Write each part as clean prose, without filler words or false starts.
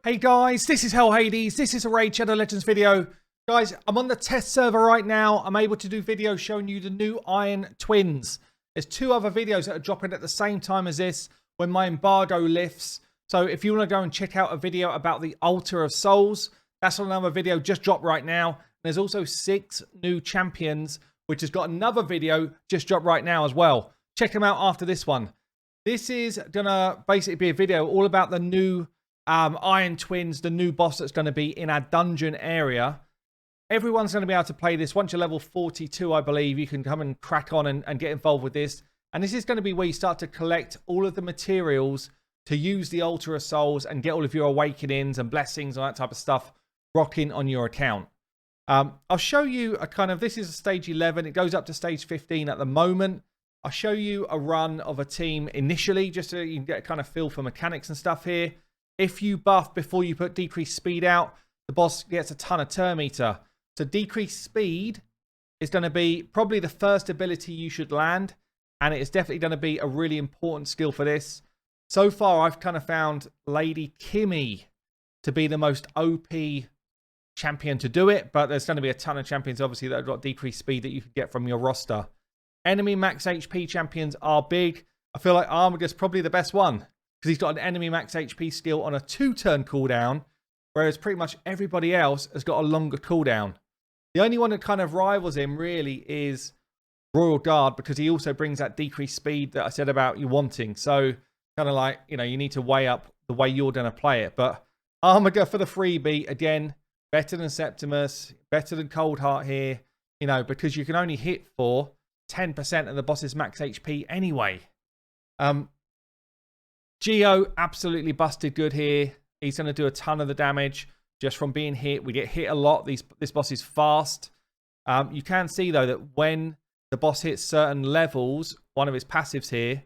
Hey guys, this is Hell Hades. This is a Raid Shadow Legends video. Guys, I'm on the test server right now. I'm able to do videos showing you the new Iron Twins. There's two other videos that are dropping at the same time as this when my embargo lifts. So if you want to go and check out a video about the Altar of Souls, that's another video just dropped right now. There's also 6 new champions, which has got another video just dropped right now as well. Check them out after this one. This is going to basically be a video all about the new Iron Twins, the new boss that's going to be in our dungeon area. Everyone's going to be able to play this. Once you're level 42, I believe, you can come and crack on and get involved with this. And this is going to be where you start to collect all of the materials to use the Altar of Souls and get all of your awakenings and blessings and that type of stuff rocking on your account. I'll show you a kind of, this is stage 11. It goes up to stage 15 at the moment. I'll show you a run of a team initially, just so you can get a kind of feel for mechanics and stuff here. If you buff before you put decreased speed out, the boss gets a ton of turn meter. So decreased speed is going to be probably the first ability you should land. And it is definitely going to be a really important skill for this. So far, I've kind of found Lady Kimmy to be the most OP champion to do it. But there's going to be a ton of champions, obviously, that have got decreased speed that you could get from your roster. Enemy max HP champions are big. I feel like Armiger's probably the best one, because he's got an enemy max HP skill on a 2-turn cooldown, whereas pretty much everybody else has got a longer cooldown. The only one that kind of rivals him really is Royal Guard, because he also brings that decreased speed that I said about you wanting. So kind of like, you know, you need to weigh up the way you're going to play it. But Armiger for the freebie, again, better than Septimus, better than Coldheart here, you know, because you can only hit for 10% of the boss's max HP anyway. Geo, absolutely busted good here. He's going to do a ton of the damage just from being hit. We get hit a lot. This boss is fast. You can see, though, that when the boss hits certain levels, one of his passives here,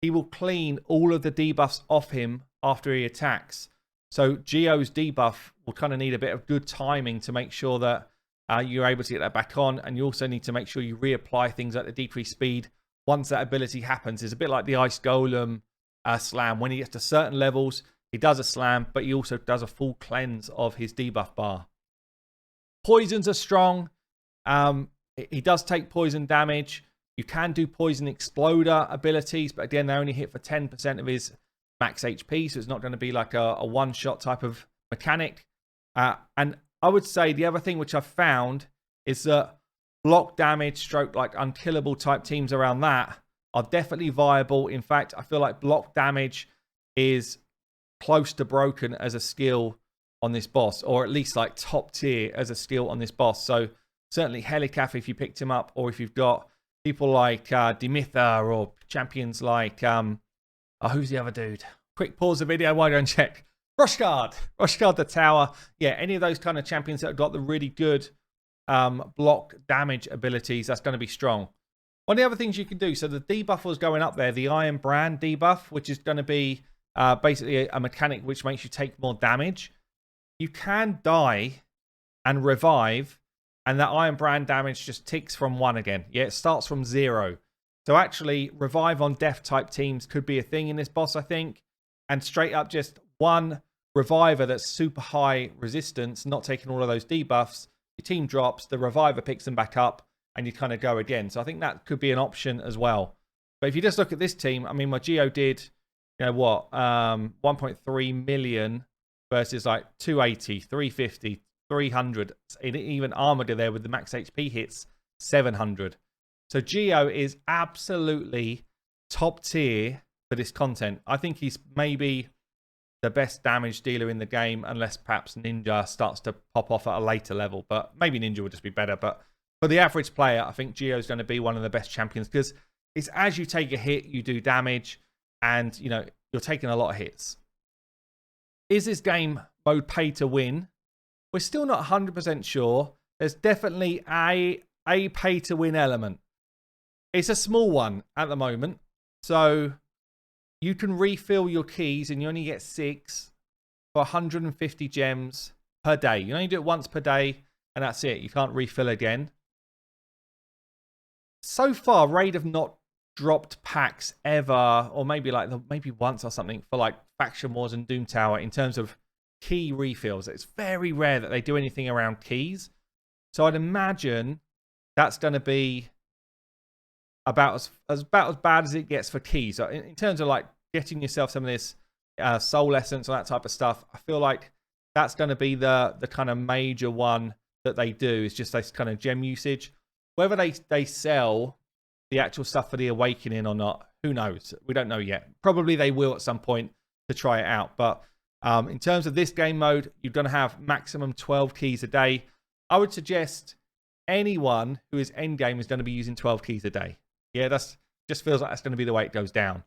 he will clean all of the debuffs off him after he attacks. So Geo's debuff will kind of need a bit of good timing to make sure that you're able to get that back on. And you also need to make sure you reapply things like the decreased speed once that ability happens. It's a bit like the Ice Golem slam. When he gets to certain levels, he does a slam, but he also does a full cleanse of his debuff bar. Poisons are strong. He does take poison damage. You can do poison exploder abilities, but again, they only hit for 10% of his max HP, so it's not going to be like a one-shot type of mechanic. And I would say the other thing which I've found is that block damage, stroke like unkillable type teams around that are definitely viable. In fact, I feel like block damage is close to broken as a skill on this boss, or at least like top tier as a skill on this boss. So certainly Helicath if you picked him up, or if you've got people like Dimitha or champions like who's the other dude? Quick pause the video while I go and check. Roshguard the tower. Yeah, any of those kind of champions that have got the really good block damage abilities, that's going to be strong. One of the other things you can do, so the debuff was going up there, the Iron Brand debuff, which is going to be basically a mechanic which makes you take more damage. You can die and revive, and that Iron Brand damage just ticks from 1 again. Yeah, it starts from 0. So actually, revive on death type teams could be a thing in this boss, I think. And straight up just 1 reviver that's super high resistance, not taking all of those debuffs. Your team drops, the reviver picks them back up, and you kind of go again. So I think that could be an option as well. But if you just look at this team, I mean, my Geo did, you know what, 1.3 million versus like 280, 350, 300. Even Armiger there with the max HP hits 700. So Geo is absolutely top tier for this content. I think he's maybe the best damage dealer in the game, unless perhaps Ninja starts to pop off at a later level. But maybe Ninja would just be better. But for the average player, I think Geo's going to be one of the best champions, because it's as you take a hit, you do damage, and you know you're taking a lot of hits. Is this game mode pay to win? We're still not 100% sure. There's definitely a pay to win element. It's a small one at the moment, so you can refill your keys, and you only get 6 for 150 gems per day. You only do it once per day, and that's it. You can't refill again. So far, Raid have not dropped packs ever, or maybe like maybe once or something for like Faction Wars and Doom Tower in terms of key refills. It's very rare that they do anything around keys. So I'd imagine that's going to be about as bad as it gets for keys. So in terms of like getting yourself some of this soul essence or that type of stuff, I feel like that's going to be the kind of major one that they do, is just this kind of gem usage. Whether they sell the actual stuff for the awakening or not, who knows? We don't know yet. Probably they will at some point to try it out. But in terms of this game mode, you're going to have maximum 12 keys a day. I would suggest anyone who is endgame is going to be using 12 keys a day. Yeah, that's just feels like that's going to be the way it goes down.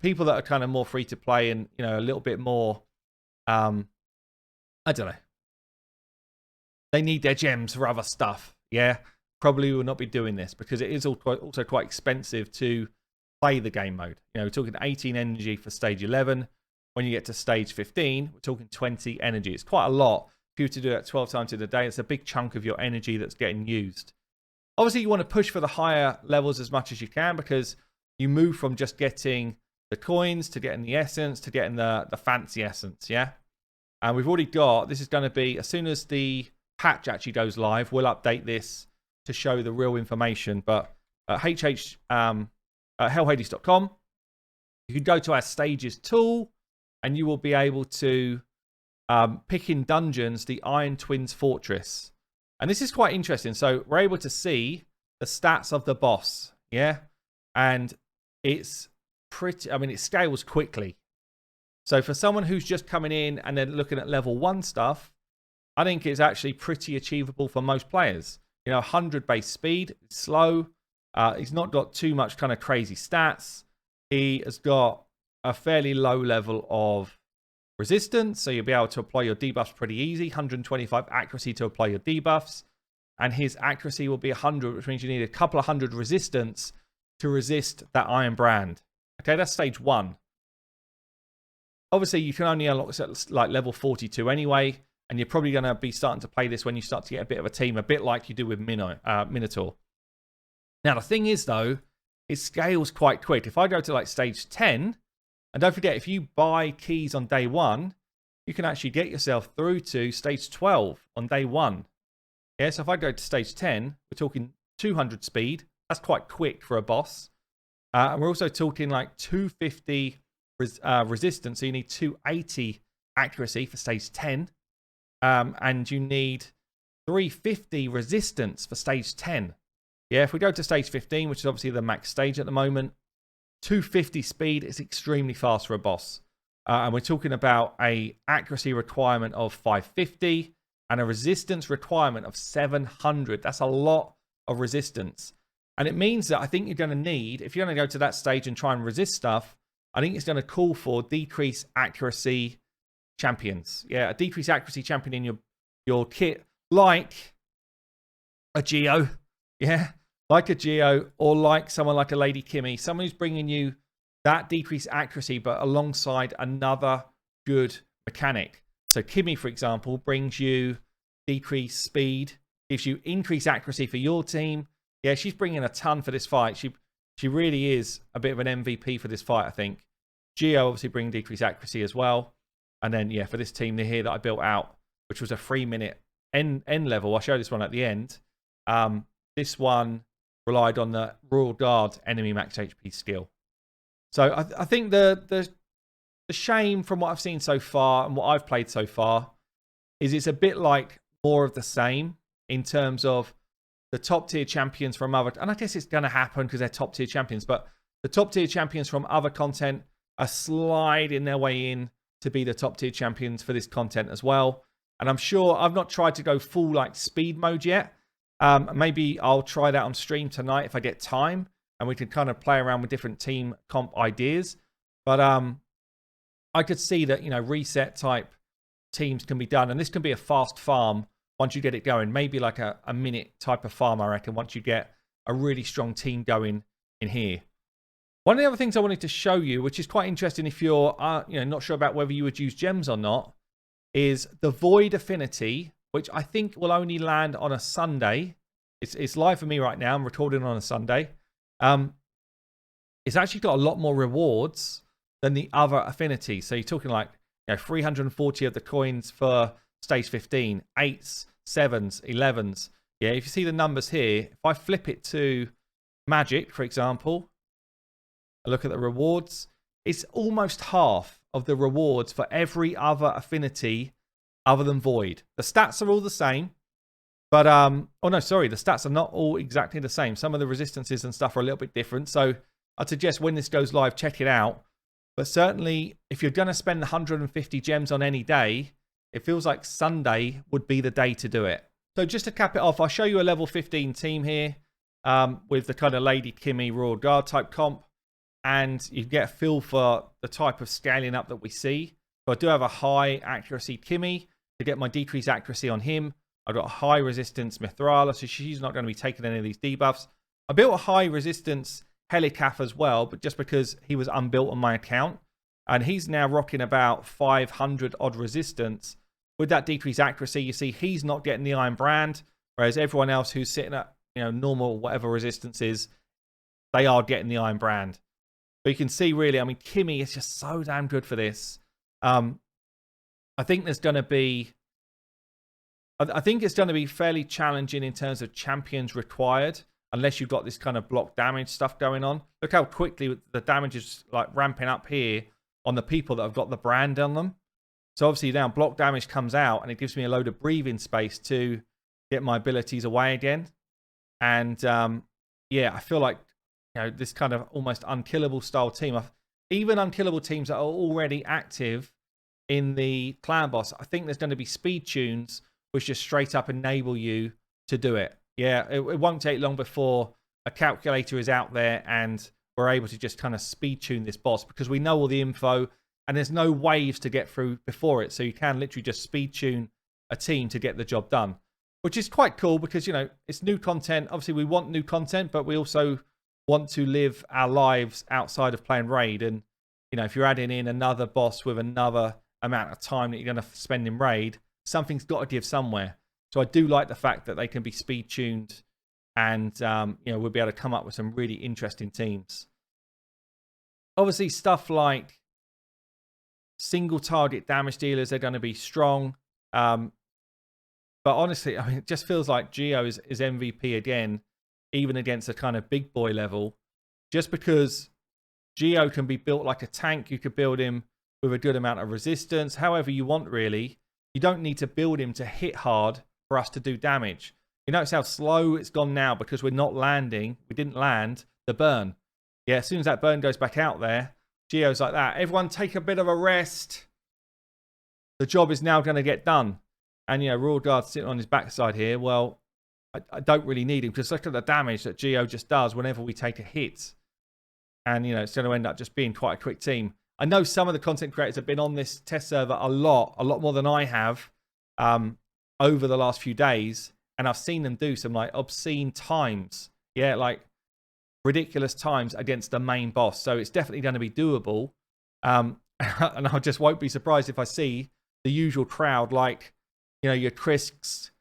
People that are kind of more free to play and, you know, a little bit more, I don't know. They need their gems for other stuff. Yeah, probably will not be doing this because it is also quite expensive to play the game mode. You know, we're talking 18 energy for stage 11. When you get to stage 15, we're talking 20 energy. It's quite a lot for you to do that 12 times in a day. It's a big chunk of your energy that's getting used. Obviously, you want to push for the higher levels as much as you can because you move from just getting the coins to getting the essence to getting the fancy essence, yeah? And we've already got, this is going to be, as soon as the patch actually goes live, we'll update this to show the real information. But hellhades.com, you can go to our stages tool and you will be able to pick in dungeons the Iron Twins Fortress. And this is quite interesting. So we're able to see the stats of the boss, yeah? And it's pretty, I mean, it scales quickly. So for someone who's just coming in and then looking at level 1 stuff, I think it's actually pretty achievable for most players. You know, 100 base speed, slow. He's not got too much kind of crazy stats. He has got a fairly low level of resistance, so you'll be able to apply your debuffs pretty easy. 125 accuracy to apply your debuffs. And his accuracy will be 100, which means you need a couple of hundred resistance to resist that Iron Brand. Okay, that's stage 1. Obviously, you can only unlock this at like level 42 anyway, and you're probably going to be starting to play this when you start to get a bit of a team, a bit like you do with Minotaur. Now, the thing is, though, it scales quite quick. If I go to like stage 10, and don't forget, if you buy keys on day 1, you can actually get yourself through to stage 12 on day 1. Yeah, so if I go to stage 10, we're talking 200 speed. That's quite quick for a boss. And we're also talking like 250 resistance, so you need 280 accuracy for stage 10. And you need 350 resistance for stage 10. Yeah, if we go to stage 15, which is obviously the max stage at the moment, 250 speed is extremely fast for a boss. And we're talking about a accuracy requirement of 550 and a resistance requirement of 700. That's a lot of resistance. And it means that I think you're going to need, if you're going to go to that stage and try and resist stuff, I think it's going to call for decreased accuracy champions. Yeah, a decreased accuracy champion in your kit, like a Geo. Yeah, like a Geo, or like someone like a Lady Kimmy. Someone who's bringing you that decreased accuracy, but alongside another good mechanic. So Kimmy, for example, brings you decreased speed, gives you increased accuracy for your team. Yeah, she's bringing a ton for this fight. She really is a bit of an MVP for this fight, I think. Geo obviously bringing decreased accuracy as well. And then, yeah, for this team here that I built out, which was a 3-minute end level. I'll show this one at the end. This one relied on the Royal Guard enemy max HP skill. So I think the shame from what I've seen so far and what I've played so far is it's a bit like more of the same in terms of the top tier champions from other, and I guess it's going to happen because they're top tier champions, but the top tier champions from other content are sliding their way in to be the top tier champions for this content as well. And I'm sure I've not tried to go full like speed mode yet. Maybe I'll try that on stream tonight if I get time and we can kind of play around with different team comp ideas. But I could see that, you know, reset type teams can be done. And this can be a fast farm once you get it going. Maybe like a minute type of farm, I reckon, once you get a really strong team going in here. One of the other things I wanted to show you, which is quite interesting if you're not sure about whether you would use gems or not, is the Void Affinity, which I think will only land on a Sunday. It's live for me right now. I'm recording on a Sunday. It's actually got a lot more rewards than the other affinities. So you're talking like 340 of the coins for stage 15, 8s, 7s, 11s. Yeah, if you see the numbers here, if I flip it to Magic, for example, I look at the rewards, it's almost half of the rewards for every other affinity other than Void. The stats are all the same, but, oh no, sorry, the stats are not all exactly the same. Some of the resistances and stuff are a little bit different. So I'd suggest when this goes live, check it out. But certainly, if you're going to spend 150 gems on any day, it feels like Sunday would be the day to do it. So just to cap it off, I'll show you a level 15 team here with the kind of Lady Kimmy Royal Guard type comp. And you get a feel for the type of scaling up that we see. So I do have a high accuracy Kimmy to get my decreased accuracy on him. I've got a high resistance Mithrala, so she's not going to be taking any of these debuffs. I built a high resistance Helicaf as well, but just because he was unbuilt on my account. And he's now rocking about 500 odd resistance. With that decreased accuracy, you see he's not getting the Iron Brand, whereas everyone else who's sitting at normal whatever resistance is, they are getting the Iron Brand. But you can see really, I mean, Kimmy is just so damn good for this. I think there's going to be, I think it's going to be fairly challenging in terms of champions required, unless you've got this kind of block damage stuff going on. Look how quickly the damage is like ramping up here on the people that have got the brand on them. So obviously now block damage comes out and it gives me a load of breathing space to get my abilities away again. And yeah, I feel like this kind of almost unkillable style team. Even unkillable teams that are already active in the clan boss, I think there's going to be speed tunes which just straight up enable you to do it. Yeah, it won't take long before a calculator is out there and we're able to just kind of speed tune this boss because we know all the info and there's no waves to get through before it. So you can literally just speed tune a team to get the job done, which is quite cool because, it's new content. Obviously, we want new content, but we also want to live our lives outside of playing Raid. And, if you're adding in another boss with another amount of time that you're going to spend in Raid, something's got to give somewhere. So I do like the fact that they can be speed tuned and, we'll be able to come up with some really interesting teams. Obviously, stuff like single target damage dealers, they're going to be strong. But honestly, I mean, it just feels like Geo is MVP again, even against a kind of big boy level, just because Geo can be built like a tank. You could build him with a good amount of resistance, however you want, really. You don't need to build him to hit hard for us to do damage. You notice how slow it's gone now because we're not landing. We didn't land the burn. Yeah, as soon as that burn goes back out there, Geo's like that. Everyone take a bit of a rest. The job is now going to get done. And, Royal Guard's sitting on his backside here. Well, I don't really need him because look at the damage that Geo just does whenever we take a hit. And, it's going to end up just being quite a quick team. I know some of the content creators have been on this test server a lot more than I have over the last few days. And I've seen them do some like obscene times. Yeah, like ridiculous times against the main boss. So it's definitely going to be doable. And I just won't be surprised if I see the usual crowd like, your Krisks,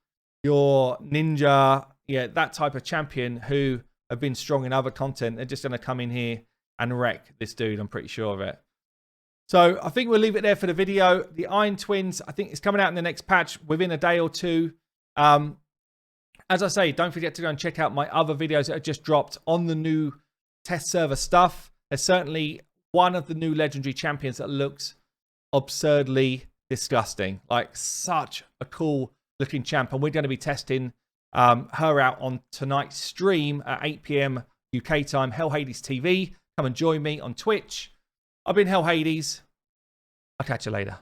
your Ninja, that type of champion who have been strong in other content. They're just going to come in here and wreck this dude. I'm pretty sure of it. So I think we'll leave it there for the video. The Iron Twins, I think it's coming out in the next patch within a day or two. As I say, don't forget to go and check out my other videos that have just dropped on the new test server stuff. There's certainly one of the new legendary champions that looks absurdly disgusting. Like such a cool looking champ. And we're going to be testing her out on tonight's stream at 8 PM UK time, Hell Hades TV. Come and join me on Twitch. I've been Hell Hades. I'll catch you later.